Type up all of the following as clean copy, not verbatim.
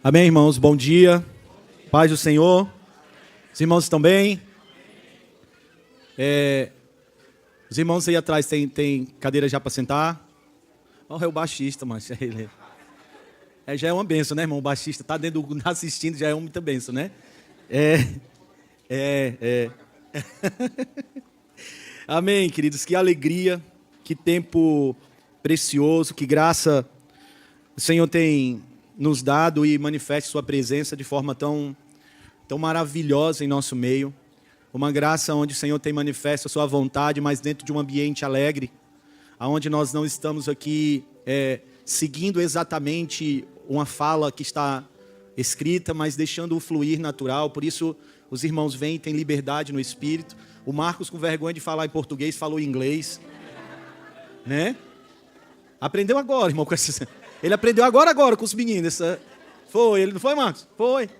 Amém, irmãos? Bom dia. Paz do Senhor. Os irmãos estão bem? Os irmãos aí atrás tem cadeira já para sentar? É o baixista, mas ele... já é uma benção, né, irmão? O baixista está assistindo, já é muita benção, né? Amém, queridos. Que alegria, que tempo precioso, que graça o Senhor tem nos dado e manifeste sua presença de forma tão maravilhosa em nosso meio. Uma graça onde o Senhor tem manifesto a sua vontade, mas dentro de um ambiente alegre, onde nós não estamos aqui seguindo exatamente uma fala que está escrita, mas deixando-o fluir natural. Por isso, os irmãos vêm e têm liberdade no Espírito. O Marcos, com vergonha de falar em português, falou em inglês. Né? Aprendeu agora, irmão. Ele aprendeu agora com os meninos. Foi, ele não foi, Marcos? Foi.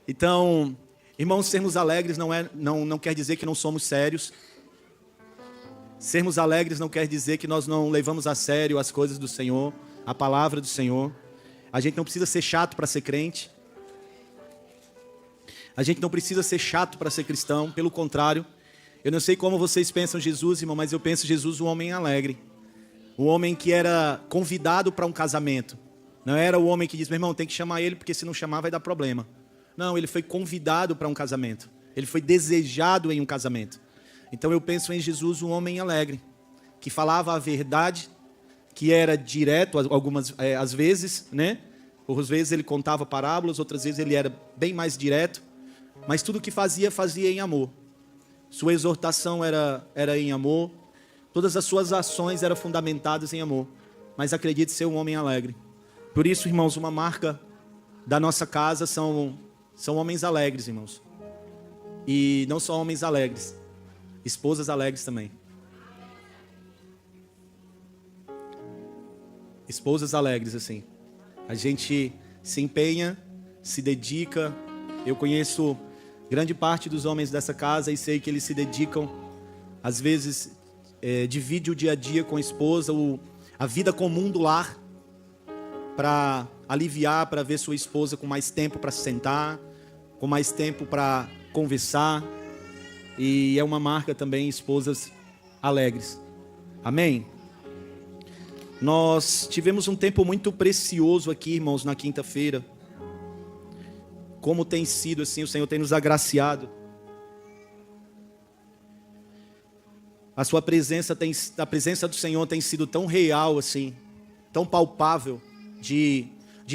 Então, irmãos, sermos alegres não quer dizer que não somos sérios. Sermos alegres não quer dizer que nós não levamos a sério as coisas do Senhor, a palavra do Senhor. A gente não precisa ser chato para ser crente. A gente não precisa ser chato para ser cristão. Pelo contrário, eu não sei como vocês pensam Jesus, irmão, mas eu penso Jesus um homem alegre. Um homem que era convidado para um casamento. Não era o homem que diz, meu irmão, tem que chamar ele, porque se não chamar vai dar problema. Não, ele foi convidado para um casamento. Ele foi desejado em um casamento. Então eu penso em Jesus um homem alegre, que falava a verdade, que era direto às vezes, né? Por vezes ele contava parábolas, outras vezes ele era bem mais direto. Mas tudo que fazia em amor. Sua exortação era em amor. Todas as suas ações eram fundamentadas em amor. Mas acredite ser um homem alegre. Por isso, irmãos, uma marca da nossa casa são homens alegres, irmãos. E não só homens alegres, esposas alegres também. Esposas alegres, assim. A gente se empenha, se dedica. Eu conheço grande parte dos homens dessa casa e sei que eles se dedicam, às vezes... divide o dia a dia com a esposa, a vida comum do lar, para aliviar, para ver sua esposa com mais tempo para sentar, com mais tempo para conversar. E é uma marca também, esposas alegres. Amém? Nós tivemos um tempo muito precioso aqui, irmãos, na quinta-feira. Como tem sido assim, o Senhor tem nos agraciado. A presença do Senhor tem sido tão real assim, tão palpável, de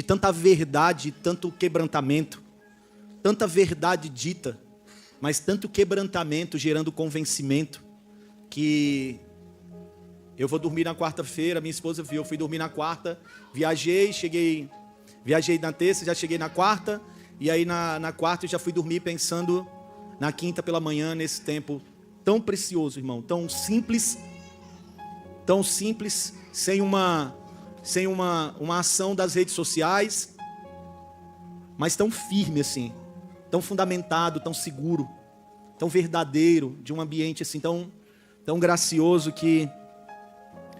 tanta verdade, tanto quebrantamento, tanta verdade dita, mas tanto quebrantamento gerando convencimento, que eu vou dormir na quarta-feira, minha esposa viu, eu fui dormir na quarta, viajei na terça, já cheguei na quarta, e aí na quarta eu já fui dormir pensando na quinta pela manhã, nesse tempo tão precioso, irmão, tão simples, sem uma ação das redes sociais, mas tão firme assim, tão fundamentado, tão seguro, tão verdadeiro, de um ambiente assim tão gracioso, que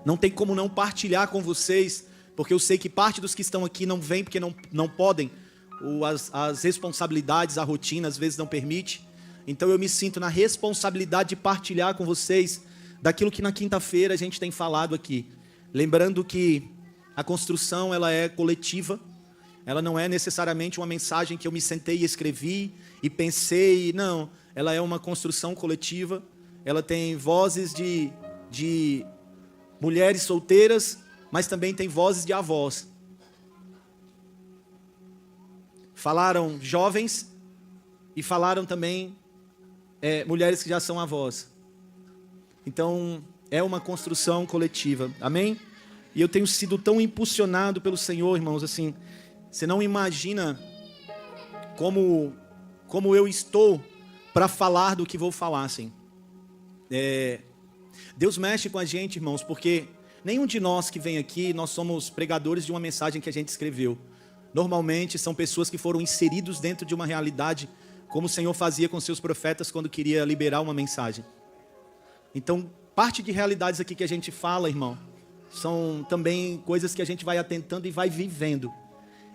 não tem como não partilhar com vocês, porque eu sei que parte dos que estão aqui não vêm porque não podem, as responsabilidades, a rotina às vezes não permite. Então eu me sinto na responsabilidade de partilhar com vocês daquilo que na quinta-feira a gente tem falado aqui. Lembrando que a construção ela é coletiva, ela não é necessariamente uma mensagem que eu me sentei e escrevi e pensei, não, ela é uma construção coletiva, ela tem vozes de mulheres solteiras, mas também tem vozes de avós. Falaram jovens e falaram também mulheres que já são avós. Então, é uma construção coletiva. Amém? E eu tenho sido tão impulsionado pelo Senhor, irmãos, assim, você não imagina como eu estou para falar do que vou falar, assim. Deus mexe com a gente, irmãos, porque nenhum de nós que vem aqui, nós somos pregadores de uma mensagem que a gente escreveu. Normalmente, são pessoas que foram inseridos dentro de uma realidade, como o Senhor fazia com seus profetas quando queria liberar uma mensagem. Então, parte de realidades aqui que a gente fala, irmão, são também coisas que a gente vai atentando e vai vivendo.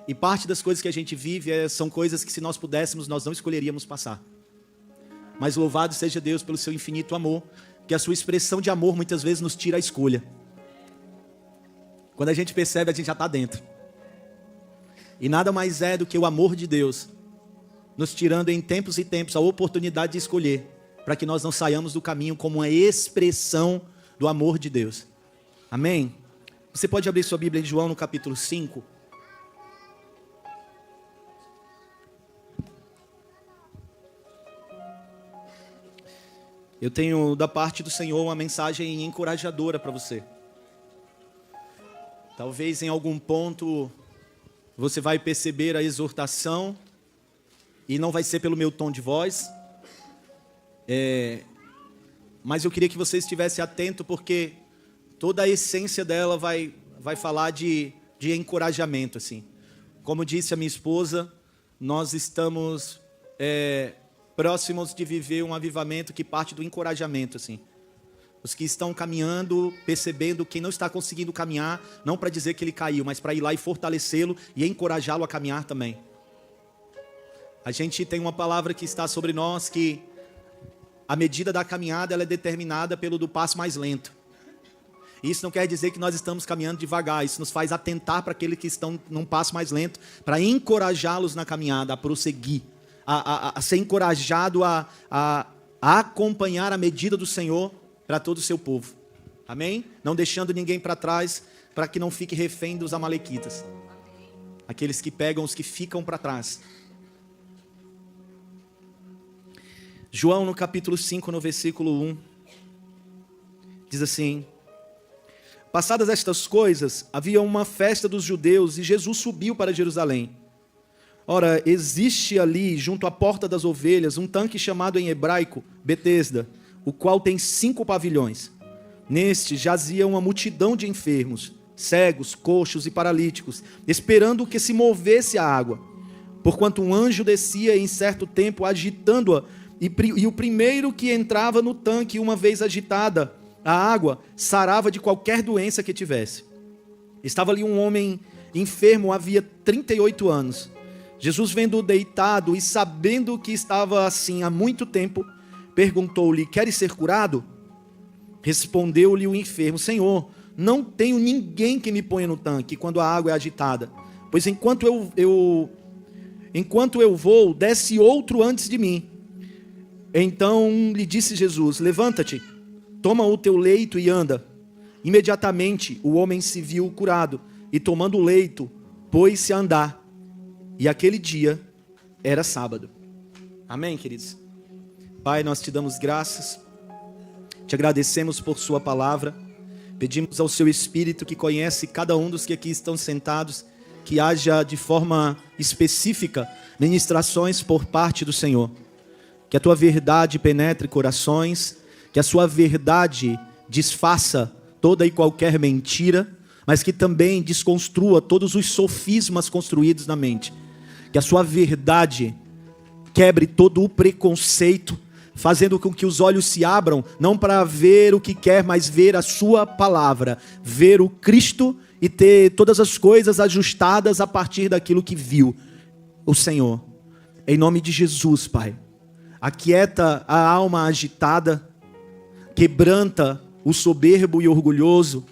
E parte das coisas que a gente vive são coisas que, se nós pudéssemos, nós não escolheríamos passar. Mas louvado seja Deus pelo seu infinito amor, que a sua expressão de amor muitas vezes nos tira a escolha. Quando a gente percebe, a gente já está dentro. E nada mais é do que o amor de Deus nos tirando em tempos e tempos a oportunidade de escolher, para que nós não saiamos do caminho como uma expressão do amor de Deus. Amém? Você pode abrir sua Bíblia em João no capítulo 5. Eu tenho da parte do Senhor uma mensagem encorajadora para você. Talvez em algum ponto você vai perceber a exortação, e não vai ser pelo meu tom de voz, mas eu queria que você estivesse atento, porque toda a essência dela vai falar de encorajamento, assim. Como disse a minha esposa, nós estamos próximos de viver um avivamento que parte do encorajamento, assim. Os que estão caminhando, percebendo quem não está conseguindo caminhar, não para dizer que ele caiu, mas para ir lá e fortalecê-lo e encorajá-lo a caminhar também. A gente tem uma palavra que está sobre nós, que a medida da caminhada ela é determinada pelo do passo mais lento. Isso não quer dizer que nós estamos caminhando devagar, isso nos faz atentar para aqueles que estão num passo mais lento, para encorajá-los na caminhada, a prosseguir, a ser encorajado a acompanhar a medida do Senhor para todo o seu povo. Amém? Não deixando ninguém para trás, para que não fique refém dos amalequitas. Aqueles que pegam os que ficam para trás. João no capítulo 5, no versículo 1, diz assim: passadas estas coisas, havia uma festa dos judeus e Jesus subiu para Jerusalém. Ora, existe ali, junto à porta das ovelhas, um tanque chamado em hebraico Betesda, o qual tem 5 pavilhões. Neste jazia uma multidão de enfermos, cegos, coxos e paralíticos, esperando que se movesse a água. Porquanto um anjo descia em certo tempo agitando-a, e o primeiro que entrava no tanque, uma vez agitada a água, sarava de qualquer doença que tivesse. Estava ali um homem enfermo, havia 38 anos. Jesus, vendo-o deitado e sabendo que estava assim há muito tempo, perguntou-lhe: queres ser curado? Respondeu-lhe o enfermo: Senhor, não tenho ninguém que me ponha no tanque quando a água é agitada, pois enquanto eu vou, desce outro antes de mim. Então lhe disse Jesus: levanta-te, toma o teu leito e anda. Imediatamente o homem se viu curado, e tomando o leito, pôs-se a andar. E aquele dia era sábado. Amém, queridos? Pai, nós te damos graças, te agradecemos por sua palavra, pedimos ao seu Espírito, que conhece cada um dos que aqui estão sentados, que haja de forma específica ministrações por parte do Senhor. Que a tua verdade penetre corações, que a sua verdade desfaça toda e qualquer mentira, mas que também desconstrua todos os sofismas construídos na mente. Que a sua verdade quebre todo o preconceito, fazendo com que os olhos se abram, não para ver o que quer, mas ver a sua palavra, ver o Cristo e ter todas as coisas ajustadas a partir daquilo que viu o Senhor. Em nome de Jesus, Pai. Aquieta a alma agitada, quebranta o soberbo e orgulhoso,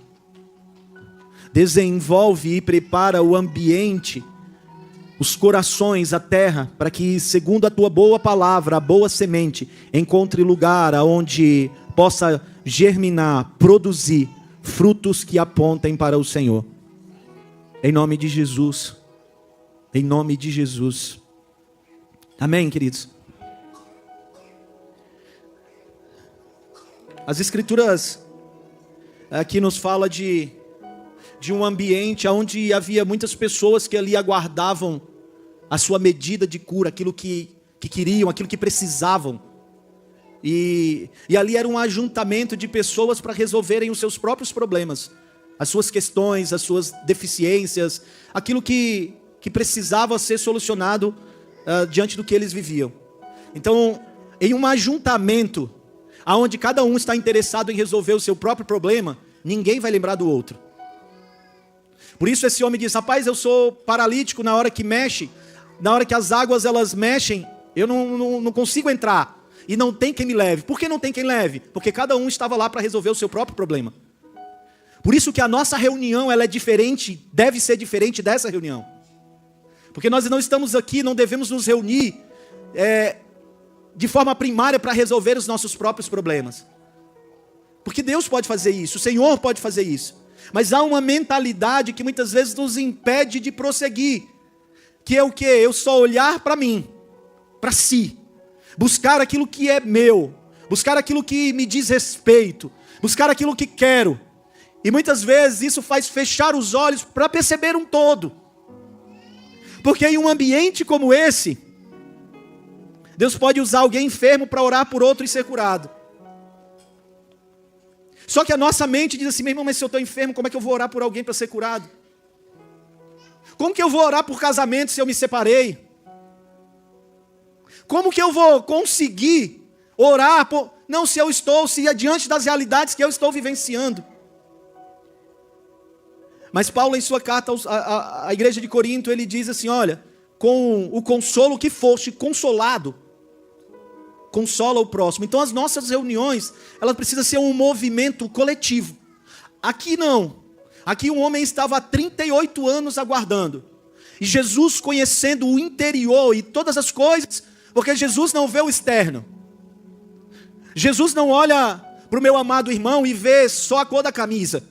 desenvolve e prepara o ambiente, os corações, a terra, para que, segundo a tua boa palavra, a boa semente, encontre lugar aonde possa germinar, produzir frutos que apontem para o Senhor. Em nome de Jesus. Em nome de Jesus. Amém, queridos? As Escrituras aqui nos fala de um ambiente onde havia muitas pessoas que ali aguardavam a sua medida de cura, aquilo que queriam, aquilo que precisavam. E ali era um ajuntamento de pessoas para resolverem os seus próprios problemas, as suas questões, as suas deficiências, aquilo que precisava ser solucionado diante do que eles viviam. Então, em um ajuntamento, onde cada um está interessado em resolver o seu próprio problema, ninguém vai lembrar do outro. Por isso esse homem diz: rapaz, eu sou paralítico, na hora que mexe, na hora que as águas elas mexem, eu não consigo entrar. E não tem quem me leve. Por que não tem quem leve? Porque cada um estava lá para resolver o seu próprio problema. Por isso que a nossa reunião ela é diferente, deve ser diferente dessa reunião. Porque nós não estamos aqui, não devemos nos reunir de forma primária para resolver os nossos próprios problemas. Porque Deus pode fazer isso, o Senhor pode fazer isso. Mas há uma mentalidade que muitas vezes nos impede de prosseguir. Que é o quê? Eu só olhar para mim, para si. Buscar aquilo que é meu. Buscar aquilo que me diz respeito. Buscar aquilo que quero. E muitas vezes isso faz fechar os olhos para perceber um todo. Porque em um ambiente como esse, Deus pode usar alguém enfermo para orar por outro e ser curado. Só que a nossa mente diz assim: meu irmão, mas se eu estou enfermo, como é que eu vou orar por alguém para ser curado? Como que eu vou orar por casamento se eu me separei? Como que eu vou conseguir orar por... Não, se é diante das realidades que eu estou vivenciando. Mas Paulo, em sua carta à igreja de Corinto, ele diz assim: olha, com o consolo que foste consolado, consola o próximo. Então as nossas reuniões, elas precisam ser um movimento coletivo. Aqui não. Aqui um homem estava há 38 anos aguardando. E Jesus, conhecendo o interior e todas as coisas, porque Jesus não vê o externo. Jesus não olha para o meu amado irmão e vê só a cor da camisa.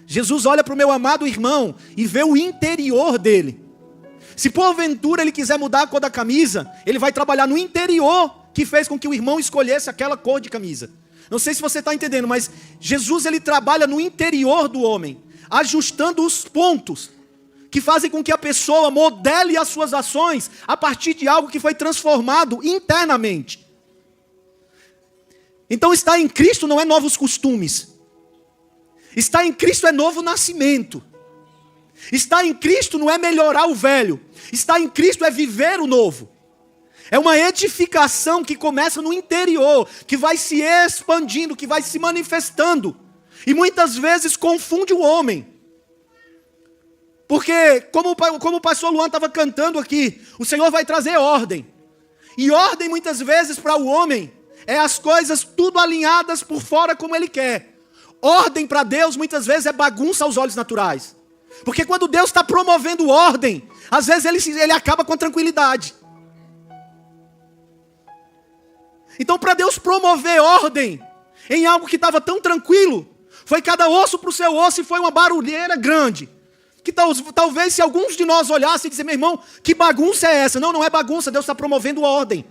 Jesus olha para o meu amado irmão e vê o interior dele. Se porventura ele quiser mudar a cor da camisa, ele vai trabalhar no interior que fez com que o irmão escolhesse aquela cor de camisa. Não sei se você está entendendo, mas Jesus ele trabalha no interior do homem, ajustando os pontos que fazem com que a pessoa modele as suas ações a partir de algo que foi transformado internamente. Então estar em Cristo não é novos costumes. Estar em Cristo é novo nascimento. Estar em Cristo não é melhorar o velho. Estar em Cristo é viver o novo. É uma edificação que começa no interior, que vai se expandindo, que vai se manifestando. E muitas vezes confunde o homem. Porque, como o pastor Luan estava cantando aqui, o Senhor vai trazer ordem. E ordem muitas vezes para o homem é as coisas tudo alinhadas por fora como ele quer. Ordem para Deus muitas vezes é bagunça aos olhos naturais. Porque quando Deus está promovendo ordem, às vezes ele acaba com a tranquilidade. Então para Deus promover ordem em algo que estava tão tranquilo, foi cada osso para o seu osso e foi uma barulheira grande. Que talvez se alguns de nós olhassem e dissessem: meu irmão, que bagunça é essa? Não, não é bagunça, Deus está promovendo ordem.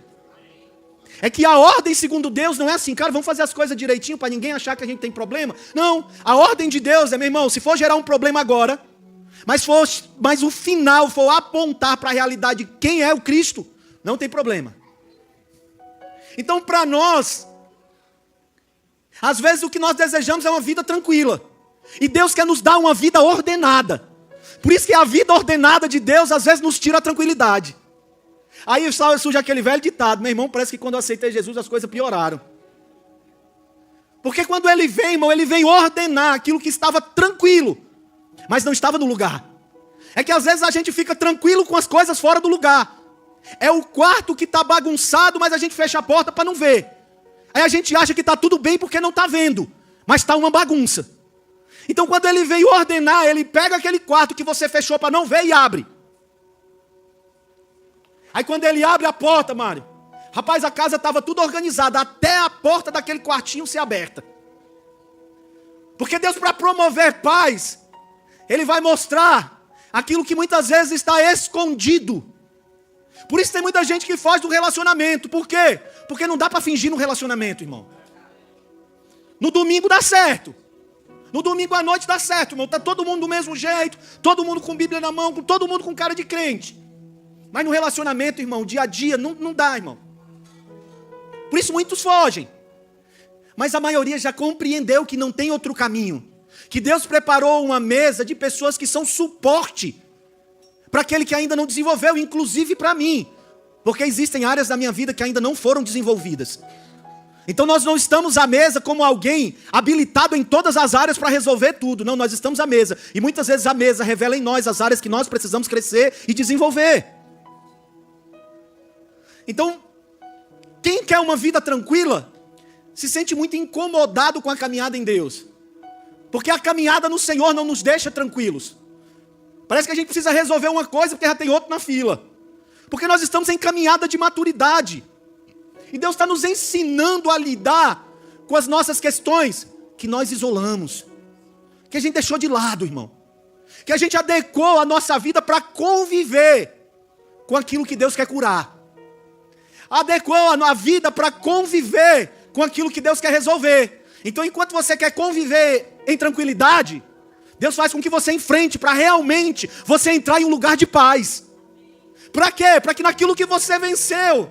É que a ordem segundo Deus não é assim: cara, vamos fazer as coisas direitinho para ninguém achar que a gente tem problema. Não, a ordem de Deus é: meu irmão, se for gerar um problema agora, mas o final for apontar para a realidade de quem é o Cristo, não tem problema. Então para nós, às vezes o que nós desejamos é uma vida tranquila. E Deus quer nos dar uma vida ordenada. Por isso que a vida ordenada de Deus às vezes nos tira a tranquilidade. Aí surge aquele velho ditado: meu irmão, parece que quando eu aceitei Jesus as coisas pioraram. Porque quando ele vem, irmão, ele vem ordenar aquilo que estava tranquilo, mas não estava no lugar. É que às vezes a gente fica tranquilo com as coisas fora do lugar. É o quarto que está bagunçado, mas a gente fecha a porta para não ver. Aí a gente acha que está tudo bem porque não está vendo, mas está uma bagunça. Então quando ele veio ordenar, ele pega aquele quarto que você fechou para não ver e abre. Aí quando ele abre a porta, Mário, rapaz, a casa estava tudo organizada, até a porta daquele quartinho ser aberta. Porque Deus, para promover paz, Ele vai mostrar aquilo que muitas vezes está escondido. Por isso tem muita gente que foge do relacionamento. Por quê? Porque não dá para fingir no relacionamento, irmão. No domingo dá certo. No domingo à noite dá certo, irmão. Está todo mundo do mesmo jeito, todo mundo com Bíblia na mão, todo mundo com cara de crente. Mas no relacionamento, irmão, dia a dia, não dá, irmão. Por isso muitos fogem. Mas a maioria já compreendeu que não tem outro caminho. Que Deus preparou uma mesa de pessoas que são suporte para aquele que ainda não desenvolveu, inclusive para mim. Porque existem áreas da minha vida que ainda não foram desenvolvidas. Então nós não estamos à mesa como alguém habilitado em todas as áreas para resolver tudo. Não, nós estamos à mesa. E muitas vezes a mesa revela em nós as áreas que nós precisamos crescer e desenvolver. Então, quem quer uma vida tranquila, se sente muito incomodado com a caminhada em Deus. Porque a caminhada no Senhor não nos deixa tranquilos. Parece que a gente precisa resolver uma coisa porque já tem outra na fila. Porque nós estamos em caminhada de maturidade. E Deus está nos ensinando a lidar com as nossas questões que nós isolamos. Que a gente deixou de lado, irmão. Que a gente adequou a nossa vida para conviver com aquilo que Deus quer curar. Adequou a vida para conviver com aquilo que Deus quer resolver. Então, enquanto você quer conviver em tranquilidade, Deus faz com que você enfrente para realmente você entrar em um lugar de paz. Para quê? Para que naquilo que você venceu,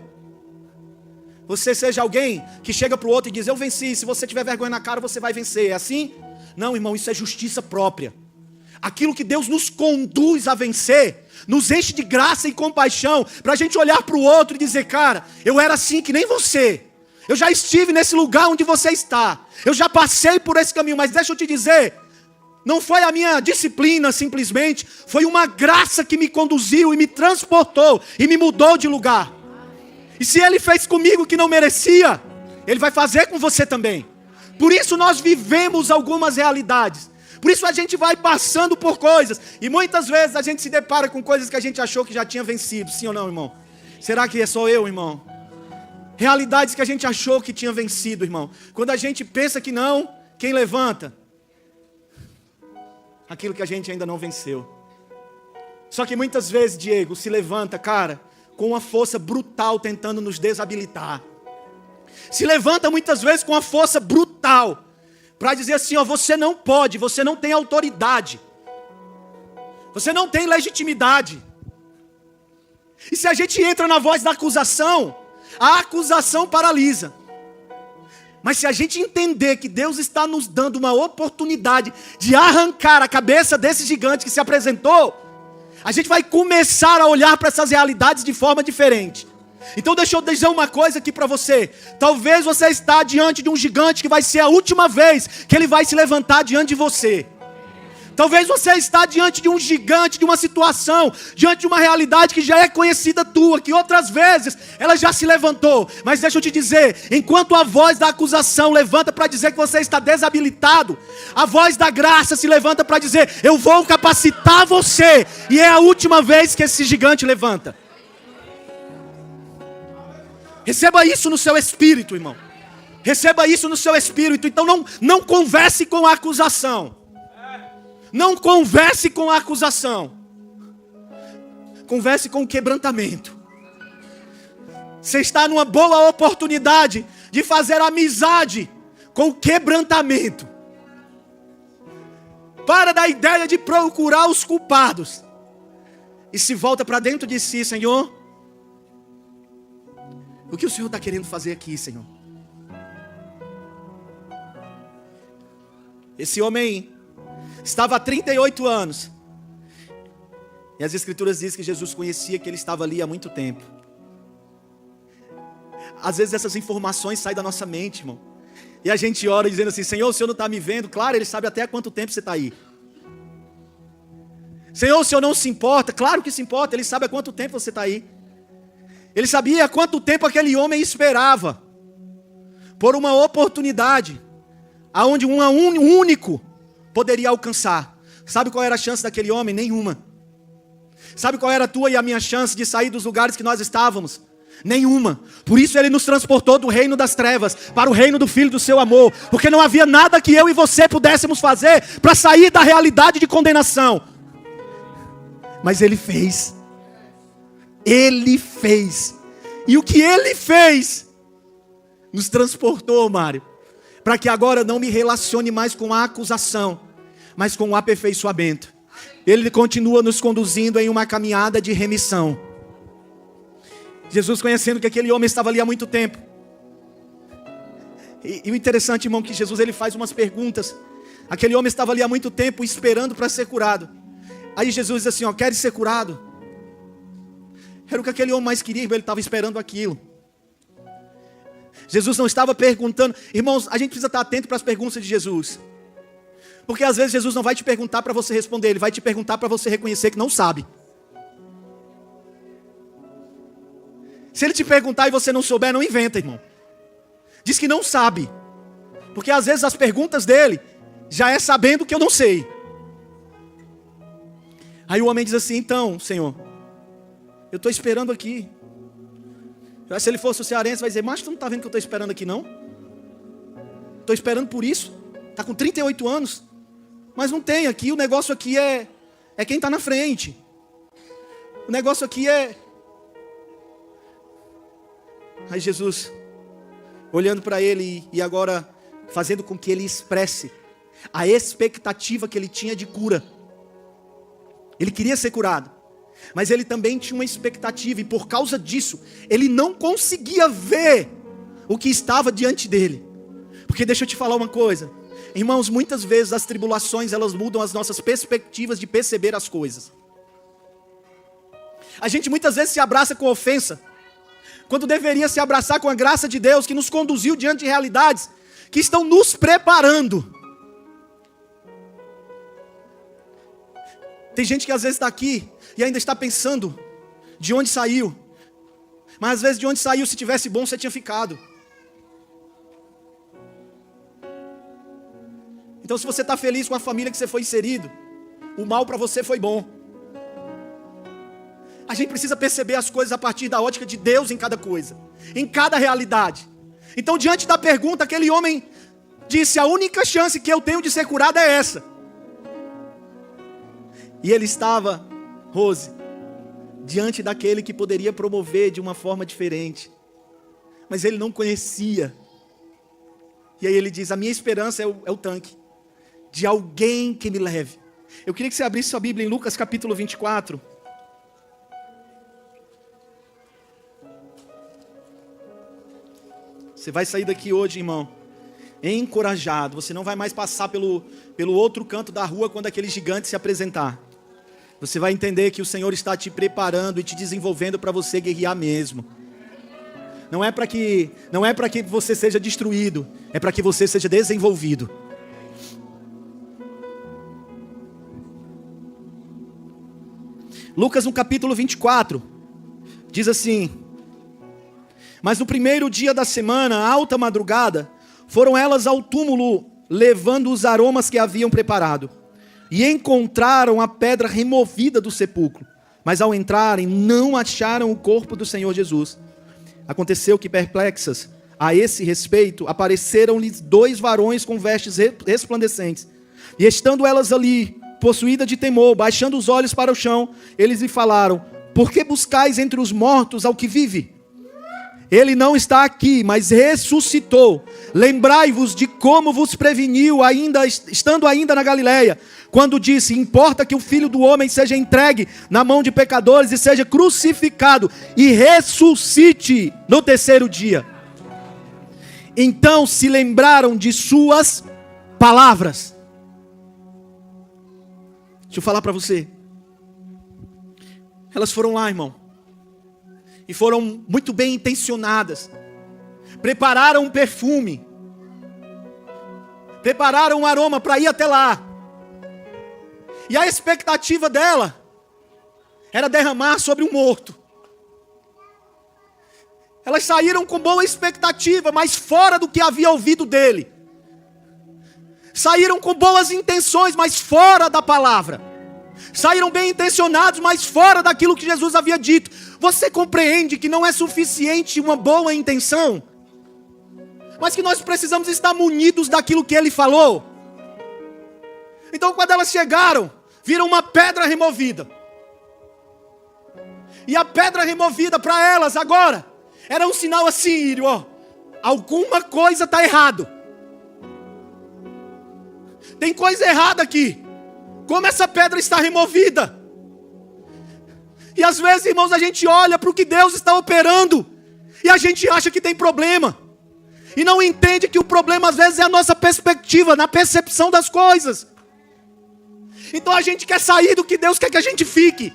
você seja alguém que chega para o outro e diz: eu venci. Se você tiver vergonha na cara, você vai vencer. É assim? Não, irmão, isso é justiça própria. Aquilo que Deus nos conduz a vencer, nos enche de graça e compaixão, para a gente olhar para o outro e dizer: cara, eu era assim que nem você. Eu já estive nesse lugar onde você está. Eu já passei por esse caminho, mas deixa eu te dizer, não foi a minha disciplina simplesmente, foi uma graça que me conduziu e me transportou e me mudou de lugar. E se Ele fez comigo que não merecia, Ele vai fazer com você também. Por isso nós vivemos algumas realidades. Por isso a gente vai passando por coisas. E muitas vezes a gente se depara com coisas que a gente achou que já tinha vencido. Sim ou não, irmão? Será que é só eu, irmão? Realidades que a gente achou que tinha vencido, irmão. Quando a gente pensa que não, quem levanta? Aquilo que a gente ainda não venceu. Só que muitas vezes, Diego, se levanta, cara, com uma força brutal tentando nos desabilitar. Se levanta muitas vezes com uma força brutal para dizer assim: ó, você não pode, você não tem autoridade, você não tem legitimidade. E se a gente entra na voz da acusação, a acusação paralisa. Mas se a gente entender que Deus está nos dando uma oportunidade de arrancar a cabeça desse gigante que se apresentou, a gente vai começar a olhar para essas realidades de forma diferente. Então deixa eu dizer uma coisa aqui para você. Talvez você está diante de um gigante que vai ser a última vez que ele vai se levantar diante de você. Talvez você está diante de um gigante, de uma situação, diante de uma realidade que já é conhecida tua, que outras vezes ela já se levantou. Mas deixa eu te dizer, enquanto a voz da acusação levanta para dizer que você está desabilitado, a voz da graça se levanta para dizer: eu vou capacitar você. E é a última vez que esse gigante levanta. Receba isso no seu espírito, irmão. Receba isso no seu espírito. Então não converse com a acusação. Não converse com a acusação. Converse com o quebrantamento. Você está numa boa oportunidade de fazer amizade com o quebrantamento. Para da ideia de procurar os culpados. E se volta para dentro de si: Senhor, o que o Senhor está querendo fazer aqui, Senhor? Esse homem estava há 38 anos. E as Escrituras dizem que Jesus conhecia que ele estava ali há muito tempo. Às vezes essas informações saem da nossa mente, irmão. E a gente ora dizendo assim: Senhor, o Senhor não está me vendo? Claro, Ele sabe até há quanto tempo você está aí. Senhor, o Senhor não se importa? Claro que se importa, Ele sabe há quanto tempo você está aí. Ele sabia há quanto tempo aquele homem esperava por uma oportunidade aonde um único poderia alcançar. Sabe qual era a chance daquele homem? Nenhuma. Sabe qual era a tua e a minha chance de sair dos lugares que nós estávamos? Nenhuma. Por isso Ele nos transportou do reino das trevas para o reino do Filho do seu amor. Porque não havia nada que eu e você pudéssemos fazer para sair da realidade de condenação. Mas Ele fez. Ele fez. E o que Ele fez nos transportou, Mário, para que agora não me relacione mais com a acusação, mas com o aperfeiçoamento. Ele continua nos conduzindo em uma caminhada de remissão. Jesus, conhecendo que aquele homem estava ali há muito tempo. E o interessante, irmão, que Jesus ele faz umas perguntas. Aquele homem estava ali há muito tempo esperando para ser curado. Aí Jesus diz assim: ó, queres ser curado? Era o que aquele homem mais queria, ele estava esperando aquilo. Jesus não estava perguntando. Irmãos, a gente precisa estar atento para as perguntas de Jesus. Porque às vezes Jesus não vai te perguntar para você responder, Ele vai te perguntar para você reconhecer que não sabe. Se Ele te perguntar e você não souber, não inventa, irmão. Diz que não sabe. Porque às vezes as perguntas dele já é sabendo que eu não sei. Aí o homem diz assim: então, Senhor, eu estou esperando aqui. Se ele fosse o cearense, vai dizer: mas tu não está vendo que eu estou esperando aqui não? Estou esperando por isso. Está com 38 anos. Mas não tem aqui, o negócio aqui é quem está na frente. O negócio aqui é... Aí Jesus, olhando para ele e agora fazendo com que ele expresse a expectativa que ele tinha de cura. Ele queria ser curado, mas ele também tinha uma expectativa, e por causa disso, ele não conseguia ver o que estava diante dele. Porque deixa eu te falar uma coisa, irmãos, muitas vezes as tribulações, elas mudam as nossas perspectivas de perceber as coisas. A gente muitas vezes se abraça com ofensa, quando deveria se abraçar com a graça de Deus, que nos conduziu diante de realidades que estão nos preparando. Tem gente que às vezes está aqui e ainda está pensando de onde saiu. Mas às vezes de onde saiu, se tivesse bom, você tinha ficado. Então se você está feliz com a família que você foi inserido, o mal para você foi bom. A gente precisa perceber as coisas a partir da ótica de Deus em cada coisa, em cada realidade. Então diante da pergunta, aquele homem disse: a única chance que eu tenho de ser curado é essa. E ele estava, Rose, diante daquele que poderia promover de uma forma diferente. Mas ele não conhecia. E aí ele diz: a minha esperança é o tanque, de alguém que me leve. Eu queria que você abrisse sua Bíblia em Lucas capítulo 24. Você vai sair daqui hoje, irmão, encorajado. Você não vai mais passar pelo outro canto da rua quando aquele gigante se apresentar. Você vai entender que o Senhor está te preparando e te desenvolvendo para você guerrear mesmo. Não é para que você seja destruído, é para que você seja desenvolvido. Lucas no capítulo 24 diz assim: mas no primeiro dia da semana, alta madrugada, foram elas ao túmulo, levando os aromas que haviam preparado. E encontraram a pedra removida do sepulcro. Mas ao entrarem, não acharam o corpo do Senhor Jesus. Aconteceu que, perplexas a esse respeito, apareceram-lhes 2 varões com vestes resplandecentes. E estando elas ali, possuídas de temor, baixando os olhos para o chão, eles lhe falaram: por que buscais entre os mortos ao que vive? Ele não está aqui, mas ressuscitou. Lembrai-vos de como vos preveniu, estando ainda na Galileia, quando disse: importa que o Filho do Homem seja entregue na mão de pecadores e seja crucificado e ressuscite no terceiro dia. Então se lembraram de suas palavras. Deixa eu falar para você. Elas foram lá, irmão, e foram muito bem intencionadas. Prepararam um perfume, prepararam um aroma para ir até lá. E a expectativa dela era derramar sobre um morto. Elas saíram com boa expectativa, mas fora do que havia ouvido dele. Saíram com boas intenções, mas fora da palavra. Saíram bem intencionados, mas fora daquilo que Jesus havia dito. Você compreende que não é suficiente uma boa intenção, mas que nós precisamos estar munidos daquilo que ele falou? Então quando elas chegaram, viram uma pedra removida. E a pedra removida para elas agora era um sinal assim, Írio, ó, alguma coisa está errado. Tem coisa errada aqui. Como essa pedra está removida? E às vezes, irmãos, a gente olha para o que Deus está operando e a gente acha que tem problema. E não entende que o problema às vezes é a nossa perspectiva, na percepção das coisas. Então a gente quer sair do que Deus quer que a gente fique.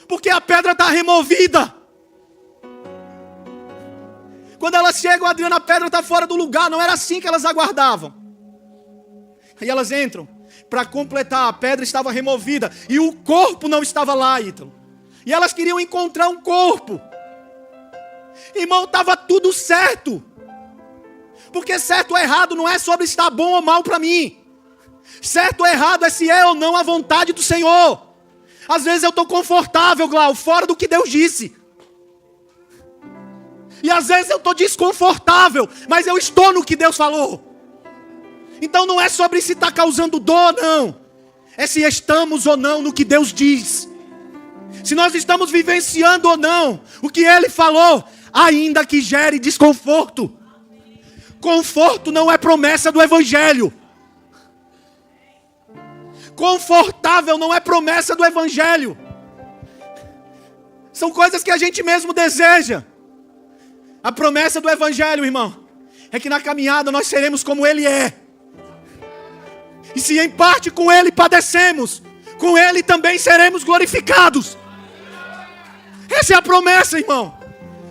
Porque a pedra está removida. Quando elas chegam, Adriana, a pedra está fora do lugar. Não era assim que elas aguardavam. Aí elas entram. Para completar, a pedra estava removida. E o corpo não estava lá, Ítalo. E elas queriam encontrar um corpo. Irmão, estava tudo certo. Porque certo ou errado não é sobre estar bom ou mal para mim. Certo ou errado é se é ou não a vontade do Senhor. Às vezes eu estou confortável, Glau, fora do que Deus disse. E às vezes eu estou desconfortável, mas eu estou no que Deus falou. Então não é sobre se está causando dor, não. É se estamos ou não no que Deus diz. Se nós estamos vivenciando ou não o que Ele falou, ainda que gere desconforto. Conforto não é promessa do Evangelho. Confortável não é promessa do Evangelho. São coisas que a gente mesmo deseja. A promessa do Evangelho, irmão, é que na caminhada nós seremos como Ele é. E se em parte com Ele padecemos, com Ele também seremos glorificados. Essa é a promessa, irmão.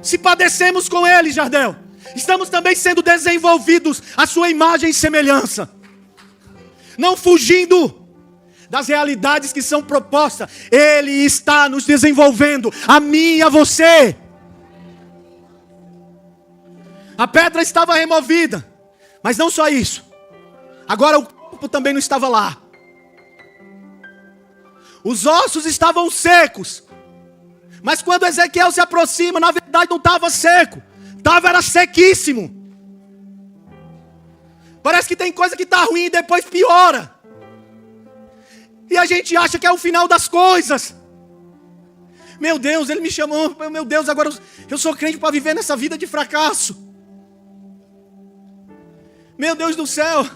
Se padecemos com Ele, Jardel, estamos também sendo desenvolvidos à sua imagem e semelhança. Não fugindo das realidades que são propostas. Ele está nos desenvolvendo, a mim e a você. A pedra estava removida, mas não só isso. Agora o corpo também não estava lá. Os ossos estavam secos. Mas quando Ezequiel se aproxima, na verdade não estava seco. Era sequíssimo. Parece que tem coisa que está ruim e depois piora. E a gente acha que é o final das coisas. Meu Deus, Ele me chamou. Meu Deus, agora eu sou crente para viver nessa vida de fracasso. Meu Deus do céu.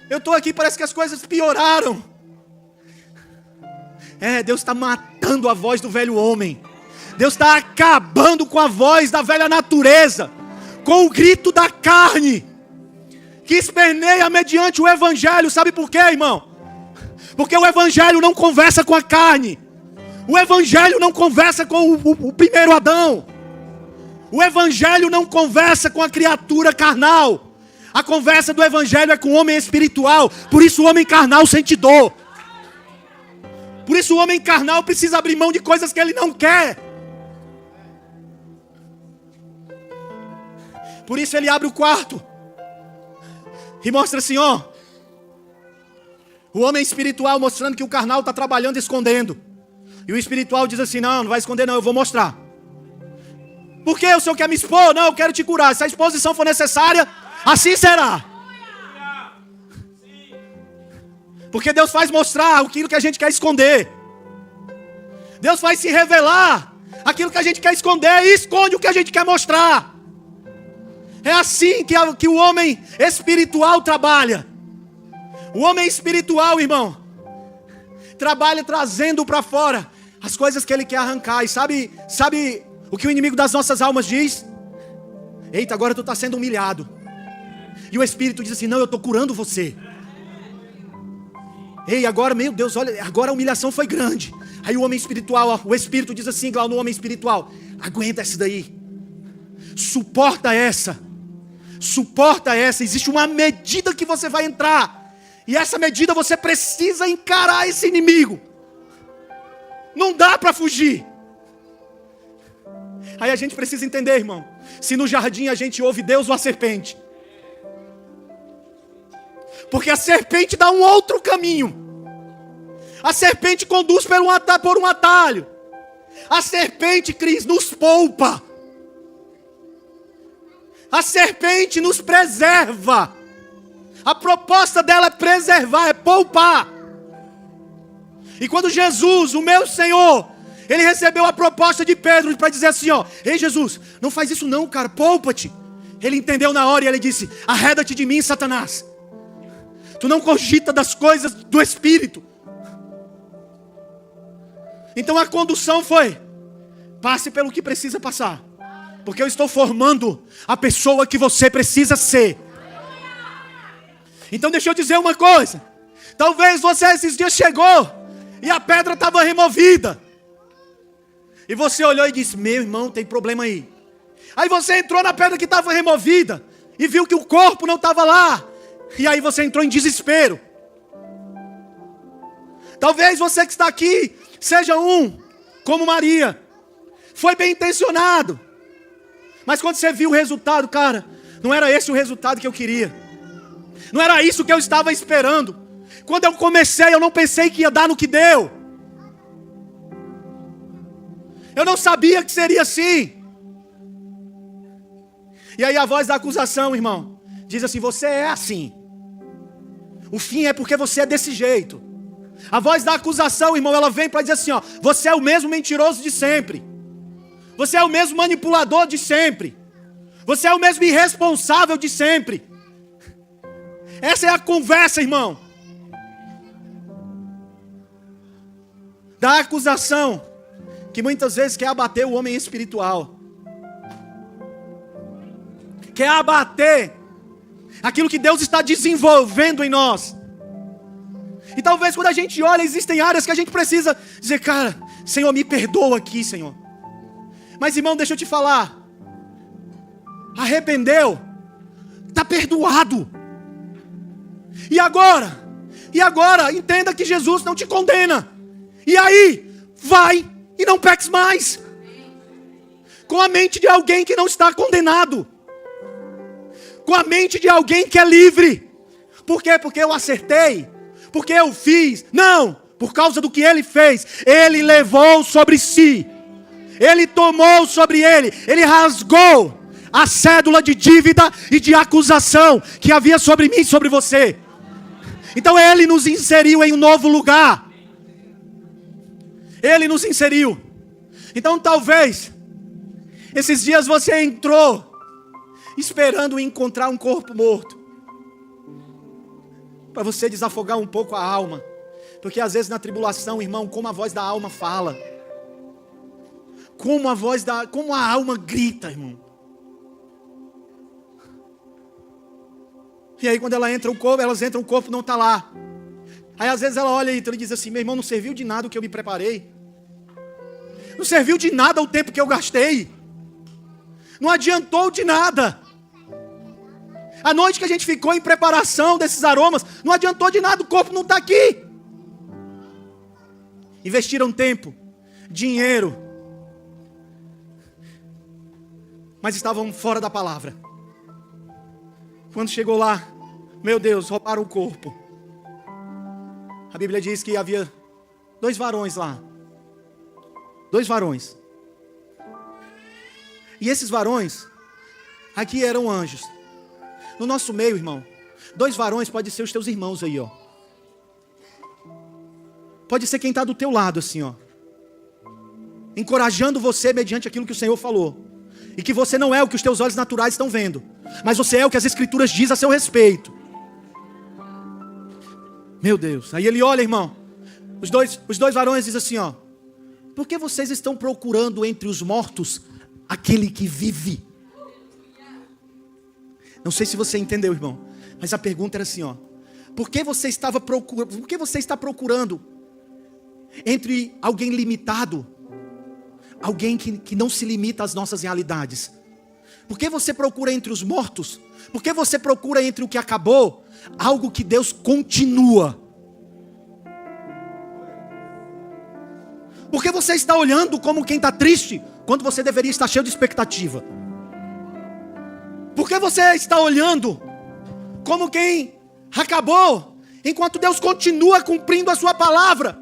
Eu estou aqui, parece que as coisas pioraram. Deus está matando a voz do velho homem. Deus está acabando com a voz da velha natureza. Com o grito da carne. Que esperneia mediante o Evangelho. Sabe por quê, irmão? Porque o Evangelho não conversa com a carne. O Evangelho não conversa com o primeiro Adão. O Evangelho não conversa com a criatura carnal. A conversa do Evangelho é com o homem espiritual. Por isso o homem carnal sente dor. Por isso o homem carnal precisa abrir mão de coisas que ele não quer. Por isso ele abre o quarto e mostra assim, ó. O homem espiritual mostrando que o carnal está trabalhando, escondendo. E o espiritual diz assim, não vai esconder não, eu vou mostrar. Por que o Senhor quer me expor? Não, eu quero te curar. Se a exposição for necessária, assim será. Porque Deus faz mostrar aquilo que a gente quer esconder. Deus faz se revelar aquilo que a gente quer esconder e esconde o que a gente quer mostrar. É assim que o homem espiritual trabalha. O homem espiritual, irmão, trabalha trazendo para fora as coisas que ele quer arrancar. E sabe o que o inimigo das nossas almas diz? Eita, agora tu está sendo humilhado. E o Espírito diz assim, não, eu estou curando você. Ei, agora, meu Deus, olha, agora a humilhação foi grande. Aí o homem espiritual, o Espírito diz assim, igual no homem espiritual, aguenta essa daí. Suporta essa. Existe uma medida que você vai entrar. E essa medida você precisa encarar esse inimigo. Não dá para fugir. Aí a gente precisa entender, irmão. Se no jardim a gente ouve Deus ou a serpente. Porque a serpente dá um outro caminho. A serpente conduz por um atalho. A serpente, Cris, nos poupa. A serpente nos preserva. A proposta dela é preservar, é poupar. E quando Jesus, o meu Senhor, Ele recebeu a proposta de Pedro para dizer assim, ó, ei Jesus, não faz isso não, cara, poupa-te. Ele entendeu na hora e ele disse, arreda-te de mim, Satanás. Tu não cogita das coisas do Espírito. Então a condução foi, passe pelo que precisa passar. Porque eu estou formando a pessoa que você precisa ser. Então deixa eu dizer uma coisa. Talvez você esses dias chegou e a pedra estava removida. E você olhou e disse, meu irmão, tem problema aí. Aí você entrou na pedra que estava removida e viu que o corpo não estava lá. E aí você entrou em desespero. Talvez você que está aqui seja como Maria. Foi bem intencionado. Mas quando você viu o resultado, cara, não era esse o resultado que eu queria. Não era isso que eu estava esperando. Quando eu comecei, eu não pensei que ia dar no que deu. Eu não sabia que seria assim. E aí a voz da acusação, irmão, diz assim: você é assim. O fim é porque você é desse jeito. A voz da acusação, irmão, ela vem para dizer assim, ó: você é o mesmo mentiroso de sempre. Você é o mesmo manipulador de sempre. Você é o mesmo irresponsável de sempre. Essa é a conversa, irmão, da acusação, que muitas vezes quer abater o homem espiritual. Quer abater aquilo que Deus está desenvolvendo em nós. E talvez quando a gente olha, existem áreas que a gente precisa dizer: cara, Senhor, me perdoa aqui, Senhor. Mas, irmão, deixa eu te falar. Arrependeu, está perdoado. E agora? Entenda que Jesus não te condena. E aí, vai e não peques mais. Com a mente de alguém que não está condenado. Com a mente de alguém que é livre. Por quê? Porque eu acertei. Porque eu fiz. Não, por causa do que ele fez. Ele levou sobre si. Ele tomou sobre ele. Ele rasgou a cédula de dívida e de acusação que havia sobre mim e sobre você. Então ele nos inseriu em um novo lugar. Ele nos inseriu. Então talvez esses dias você entrou esperando encontrar um corpo morto, para você desafogar um pouco a alma. Porque às vezes na tribulação, irmão, como a voz da alma fala, como a alma grita, irmão. E aí quando elas entram, o corpo não está lá. Aí às vezes ela olha e diz assim: meu irmão, não serviu de nada o que eu me preparei. Não serviu de nada o tempo que eu gastei. Não adiantou de nada. A noite que a gente ficou em preparação desses aromas, não adiantou de nada, o corpo não está aqui. Investiram tempo, dinheiro, mas estavam fora da palavra. Quando chegou lá, meu Deus, roubaram o corpo. A Bíblia diz que havia 2 varões lá. 2 varões. E esses varões aqui eram anjos. No nosso meio, irmão, 2 varões pode ser os teus irmãos aí, ó. Pode ser quem está do teu lado assim, ó, encorajando você mediante aquilo que o Senhor falou. E que você não é o que os teus olhos naturais estão vendo, mas você é o que as Escrituras dizem a seu respeito. Meu Deus. Aí ele olha, irmão, os dois varões dizem assim, ó: por que vocês estão procurando entre os mortos aquele que vive? Não sei se você entendeu, irmão, mas a pergunta era assim, ó: por que você está procurando entre alguém limitado, alguém que não se limita às nossas realidades? Por que você procura entre os mortos? Por que você procura entre o que acabou algo que Deus continua? Por que você está olhando como quem está triste, quando você deveria estar cheio de expectativa? Por que você está olhando como quem acabou, enquanto Deus continua cumprindo a sua palavra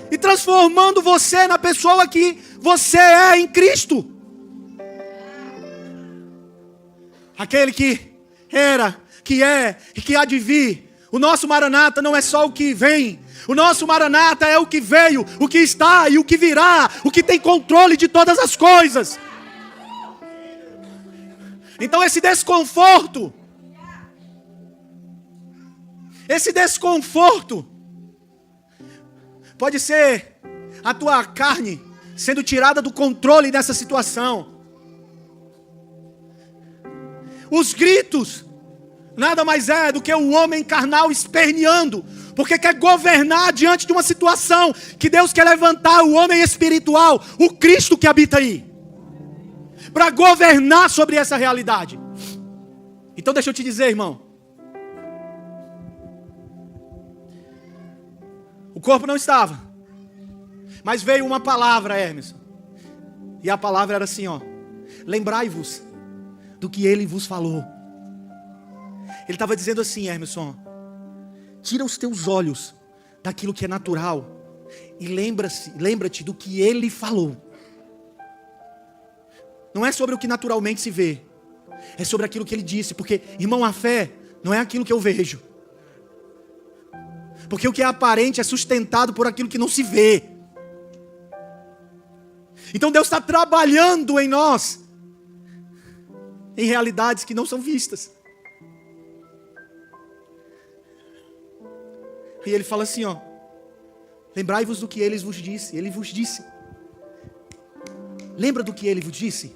e transformando você na pessoa que você é em Cristo? Aquele que era, que é e que há de vir. O nosso Maranata não é só o que vem. O nosso Maranata é o que veio, o que está e o que virá, o que tem controle de todas as coisas. Então esse desconforto pode ser a tua carne sendo tirada do controle dessa situação. Os gritos nada mais é do que o homem carnal esperneando, porque quer governar diante de uma situação que Deus quer levantar o homem espiritual, o Cristo que habita aí, para governar sobre essa realidade. Então deixa eu te dizer, irmão. O corpo não estava. Mas veio uma palavra, Hermes. E a palavra era assim, ó. Lembrai-vos do que ele vos falou. Ele estava dizendo assim, Hermeson. Tira os teus olhos daquilo que é natural. E lembra-te do que ele falou. Não é sobre o que naturalmente se vê. É sobre aquilo que ele disse. Porque, irmão, a fé não é aquilo que eu vejo. Porque o que é aparente é sustentado por aquilo que não se vê. Então Deus está trabalhando em nós, em realidades que não são vistas. E ele fala assim, ó. Lembrai-vos do que ele vos disse. Ele vos disse. Lembra do que ele vos disse?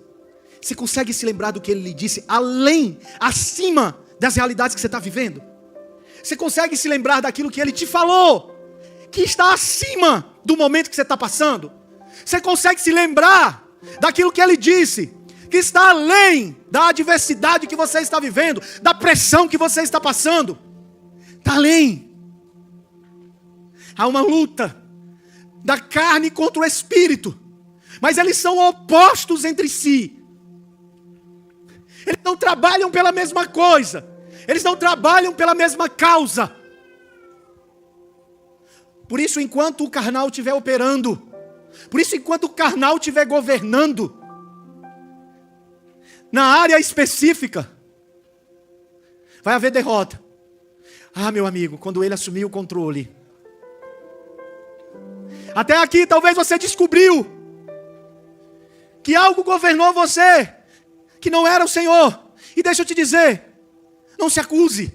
Você consegue se lembrar do que ele lhe disse, acima das realidades que você está vivendo? Você consegue se lembrar daquilo que ele te falou, que está acima do momento que você está passando? Você consegue se lembrar daquilo que ele disse, que está além da adversidade que você está vivendo, da pressão que você está passando? Está além. Há uma luta da carne contra o espírito, mas eles são opostos entre si. Eles não trabalham pela mesma coisa. Eles não trabalham pela mesma causa. Por isso, enquanto o carnal estiver operando, por isso, enquanto o carnal estiver governando, na área específica, vai haver derrota. Ah, meu amigo, quando ele assumir o controle. Até aqui, talvez você descobriu que algo governou você, que não era o Senhor. E deixa eu te dizer, não se acuse.